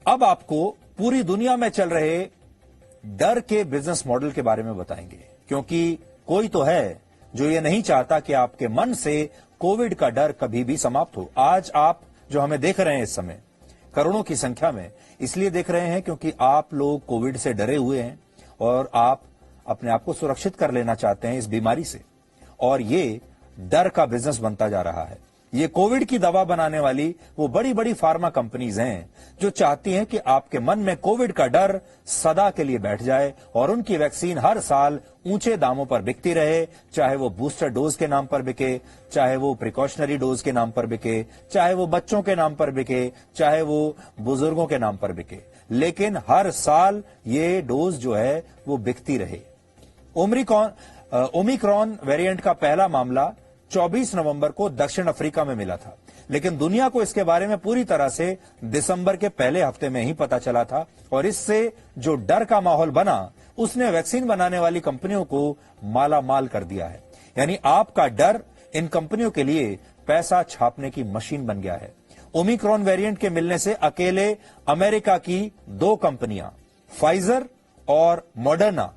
अब आपको पूरी दुनिया में चल रहे डर के बिजनेस मॉडल के बारे में बताएंगे, क्योंकि कोई तो है जो ये नहीं चाहता कि आपके मन से कोविड का डर कभी भी समाप्त हो। आज आप जो हमें देख रहे हैं इस समय करोड़ों की संख्या में, इसलिए देख रहे हैं क्योंकि आप लोग कोविड से डरे हुए हैं और आप अपने आप को सुरक्षित कर लेना चाहते हैं इस बीमारी से, और ये डर का बिजनेस बनता जा रहा है। ये कोविड की दवा बनाने वाली वो बड़ी बड़ी फार्मा कंपनीज हैं जो चाहती हैं कि आपके मन में कोविड का डर सदा के लिए बैठ जाए और उनकी वैक्सीन हर साल ऊंचे दामों पर बिकती रहे, चाहे वो बूस्टर डोज के नाम पर बिके, चाहे वो प्रिकॉशनरी डोज के नाम पर बिके, चाहे वो बच्चों के नाम पर बिके, चाहे वो बुजुर्गों के नाम पर बिके, लेकिन हर साल ये डोज जो है वो बिकती रहे। ओमिक्रॉन वेरिएंट का पहला मामला 24 नवंबर को दक्षिण अफ्रीका में मिला था, लेकिन दुनिया को इसके बारे में पूरी तरह से दिसंबर के पहले हफ्ते में ही पता चला था, और इससे जो डर का माहौल बना उसने वैक्सीन बनाने वाली कंपनियों को माला माल कर दिया है। यानी आपका डर इन कंपनियों के लिए पैसा छापने की मशीन बन गया है। ओमिक्रॉन वेरिएंट के मिलने से अकेले अमेरिका की 2 कंपनियां फाइजर और मॉडर्ना,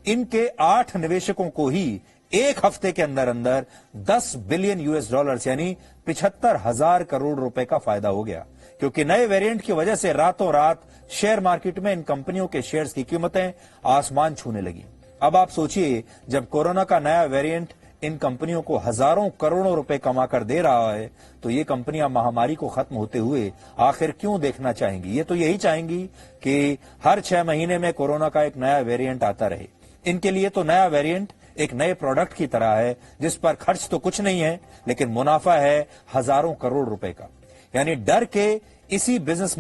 इनके 8 निवेशकों को ही एक हफ्ते के अंदर अंदर 10 बिलियन यूएस डॉलर्स यानी 75,000 करोड़ रुपए का फायदा हो गया, क्योंकि नए वेरिएंट की वजह से रातों रात शेयर मार्केट में इन कंपनियों के शेयर्स की कीमतें आसमान छूने लगी। अब आप सोचिए, जब कोरोना का नया वेरिएंट इन कंपनियों को हजारों करोड़ों रुपए कमा कर दे रहा है, तो ये कंपनियां महामारी को खत्म होते हुए आखिर क्यों देखना चाहेंगी? ये तो यही चाहेंगी कि हर 6 महीने में कोरोना का एक नया वेरिएंट आता रहे। इनके लिए तो नया वेरिएंट एक नए प्रोडक्ट की तरह है, जिस पर खर्च तो कुछ नहीं है, लेकिन मुनाफा है हजारों करोड़ रुपए का। यानी डर के उसी बिजनेस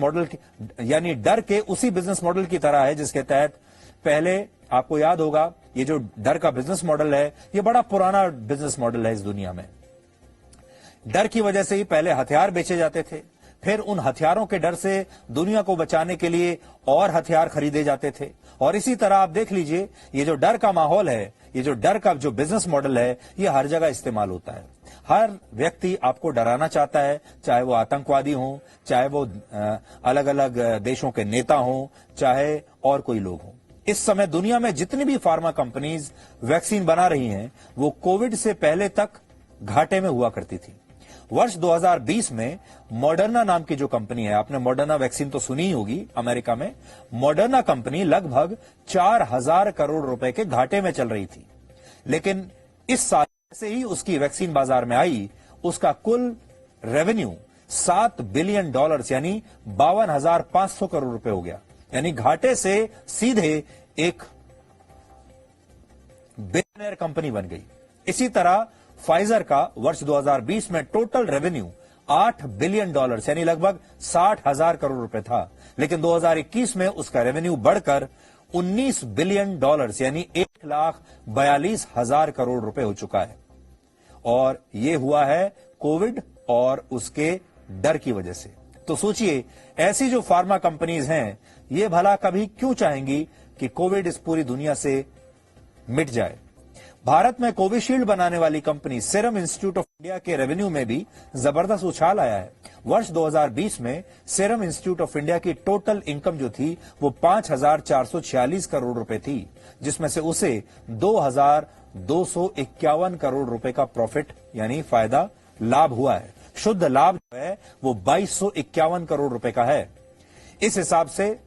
मॉडल की तरह है जिसके तहत पहले आपको याद होगा, ये जो डर का बिजनेस मॉडल है ये बड़ा पुराना बिजनेस मॉडल है इस दुनिया में। डर की वजह से ही पहले हथियार बेचे जाते थे, फिर उन हथियारों के डर से दुनिया को बचाने के लिए और हथियार खरीदे जाते थे, और इसी तरह आप देख लीजिए, ये जो डर का माहौल है, ये जो डर का जो बिजनेस मॉडल है, ये हर जगह इस्तेमाल होता है। हर व्यक्ति आपको डराना चाहता है, चाहे वो आतंकवादी हों, चाहे वो अलग अलग देशों के नेता हों, चाहे और कोई लोग हों। इस समय दुनिया में जितनी भी फार्मा कंपनीज वैक्सीन बना रही हैं, वो कोविड से पहले तक घाटे में हुआ करती थी। वर्ष 2020 में मॉडर्ना नाम की जो कंपनी है, आपने मॉडर्ना वैक्सीन तो सुनी ही होगी, अमेरिका में मॉडर्ना कंपनी लगभग 4,000 करोड़ रुपए के घाटे में चल रही थी, लेकिन इस साल से ही उसकी वैक्सीन बाजार में आई, उसका कुल रेवेन्यू 7 बिलियन डॉलर्स यानी 52,500 करोड़ रुपए हो गया। यानी घाटे से सीधे एक बिलियनर कंपनी बन गई। इसी तरह फाइजर का वर्ष 2020 में टोटल रेवेन्यू 8 बिलियन डॉलर्स यानी लगभग 60,000 करोड़ रुपए था, लेकिन 2021 में उसका रेवेन्यू बढ़कर 19 बिलियन डॉलर्स यानी 1,42,000 करोड़ रुपए हो चुका है। और यह हुआ है कोविड और उसके डर की वजह से। तो सोचिए, ऐसी जो फार्मा कंपनीज हैं, ये भला कभी क्यों चाहेंगी कि कोविड इस पूरी दुनिया से मिट जाए? भारत में कोविशील्ड बनाने वाली company serum institute of India के रेवेन्यू में भी जबरदस्त उछाल आया है। वर्ष 2020 में सीरम इंस्टीट्यूट ऑफ इंडिया की टोटल इनकम जो थी वो 5,446 करोड़ रुपए थी, जिसमें से उसे 2,251 करोड़ रुपए का प्रॉफिट यानी फायदा लाभ हुआ है। शुद्ध लाभ जो है वो 2,251 करोड़ रुपए का है। इस हिसाब से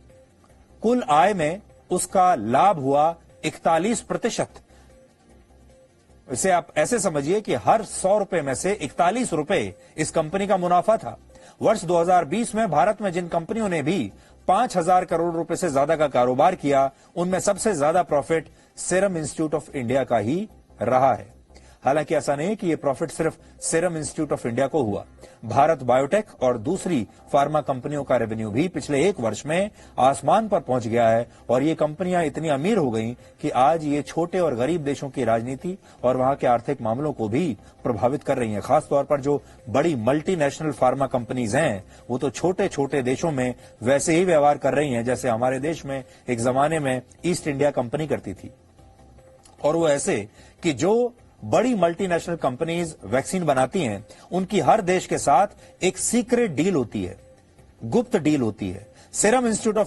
कुल आय में उसका लाभ हुआ 41%। इसे आप ऐसे समझिए कि हर 100 रुपए में से 41 रुपए इस कंपनी का मुनाफा था। वर्ष 2020 में भारत में जिन कंपनियों ने भी 5,000 करोड़ रुपए से ज्यादा का कारोबार किया, उनमें सबसे ज्यादा profit serum institute of India का ही रहा है। हालांकि ऐसा नहीं कि यह प्रॉफिट सिर्फ सीरम इंस्टीट्यूट ऑफ इंडिया को हुआ। भारत बायोटेक और दूसरी फार्मा कंपनियों का रेवेन्यू भी पिछले 1 वर्ष में आसमान पर पहुंच गया है, और ये कंपनियां इतनी अमीर हो गई कि आज ये छोटे और गरीब देशों की राजनीति और वहां के आर्थिक मामलों को भी प्रभावित कर रही हैं। खासतौर पर जो बड़ी मल्टीनेशनल फार्मा कंपनीज हैं, वो तो छोटे छोटे देशों में वैसे ही व्यवहार कर रही हैं जैसे हमारे देश में एक जमाने में ईस्ट इंडिया कंपनी करती थी। और वो ऐसे कि जो बड़ी मल्टीनेशनल कंपनीज वैक्सीन बनाती हैं, उनकी हर देश के साथ एक सीक्रेट डील होती है। गुप्त डील होती है। Serum institute of